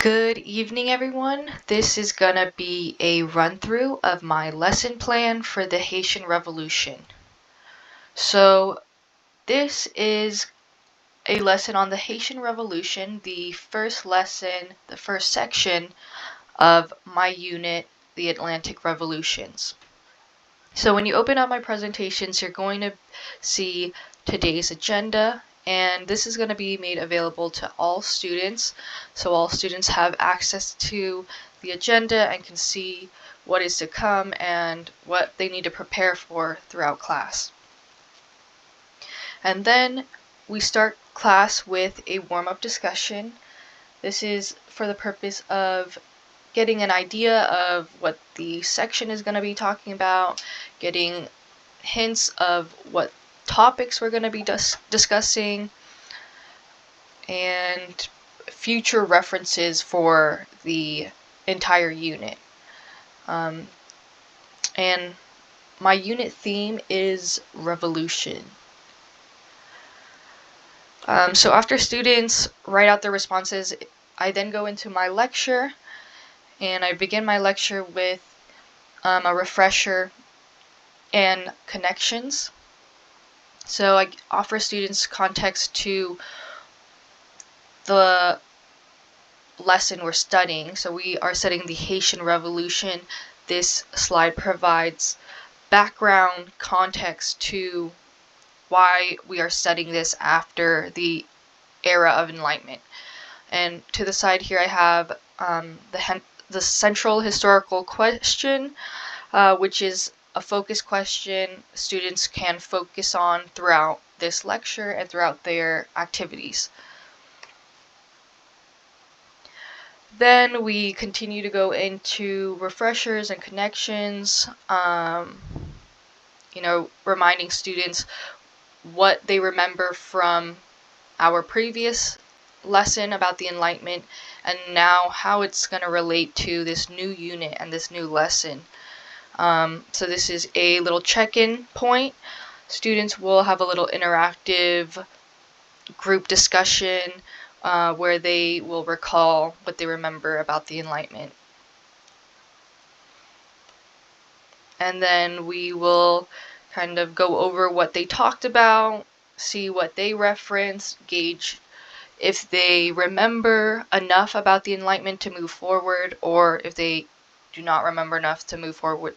Good evening, everyone. This is gonna be a run-through of my lesson plan for the Haitian Revolution. So this is a lesson on the Haitian Revolution, the first lesson, the first section of my unit, the Atlantic Revolutions. So when you open up my presentations, you're going to see today's agenda, and this is going to be made available to all students, so all students have access to the agenda and can see what is to come and what they need to prepare for throughout class. And then we start class with a warm-up discussion. This is for the purpose of getting an idea of what the section is going to be talking about, getting hints of what topics we're going to be discussing, and future references for the entire unit. And my unit theme is revolution. So after students write out their responses, I then go into my lecture, and I begin my lecture with a refresher and connections. So I offer students context to the lesson we're studying. So we are studying the Haitian Revolution. This slide provides background context to why we are studying this after the era of Enlightenment. And to the side here I have the central historical question, which is a focus question students can focus on throughout this lecture and throughout their activities. Then we continue to go into refreshers and connections, reminding students what they remember from our previous lesson about the Enlightenment and now how it's going to relate to this new unit and this new lesson. So this is a little check-in point. Students will have a little interactive group discussion where they will recall what they remember about the Enlightenment. And then we will kind of go over what they talked about, see what they referenced, gauge if they remember enough about the Enlightenment to move forward, or if they do not remember enough to move forward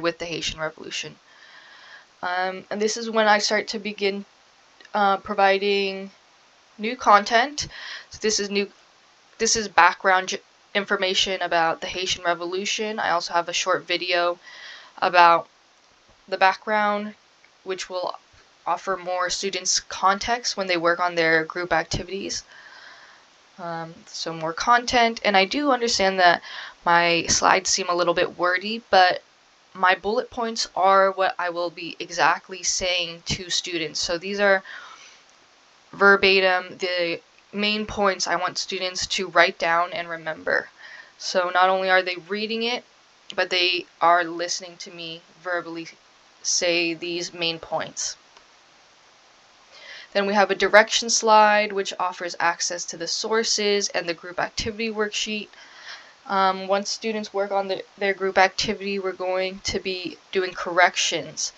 with the Haitian Revolution. And this is when I start to begin providing new content. So this is background information about the Haitian Revolution. I also have a short video about the background, which will offer more students context when they work on their group activities. So more content, and I do understand that my slides seem a little bit wordy, but my bullet points are what I will be exactly saying to students. So these are verbatim the main points I want students to write down and remember. So not only are they reading it, but they are listening to me verbally say these main points. Then we have a direction slide, which offers access to the sources and the group activity worksheet. Once students work on their group activity, we're going to be doing corrections.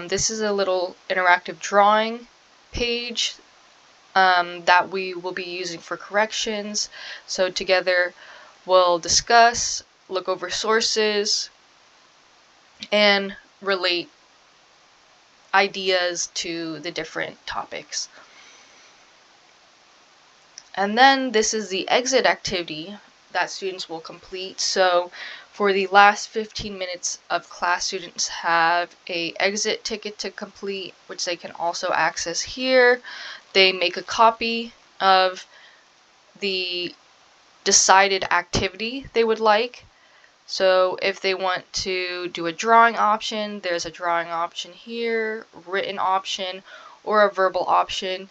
This is a little interactive drawing page that we will be using for corrections. So together we'll discuss, look over sources, and relate ideas to the different topics. And then this is the exit activity that students will complete. So for the last 15 minutes of class, students have a exit ticket to complete, which they can also access here. They make a copy of the decided activity they would like. So if they want to do a drawing option, there's a drawing option here, written option, or a verbal option.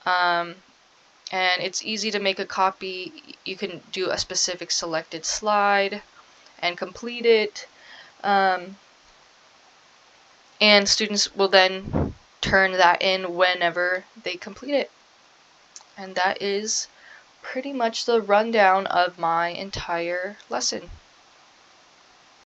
And it's easy to make a copy. You can do a specific selected slide and complete it. And students will then turn that in whenever they complete it. And that is pretty much the rundown of my entire lesson.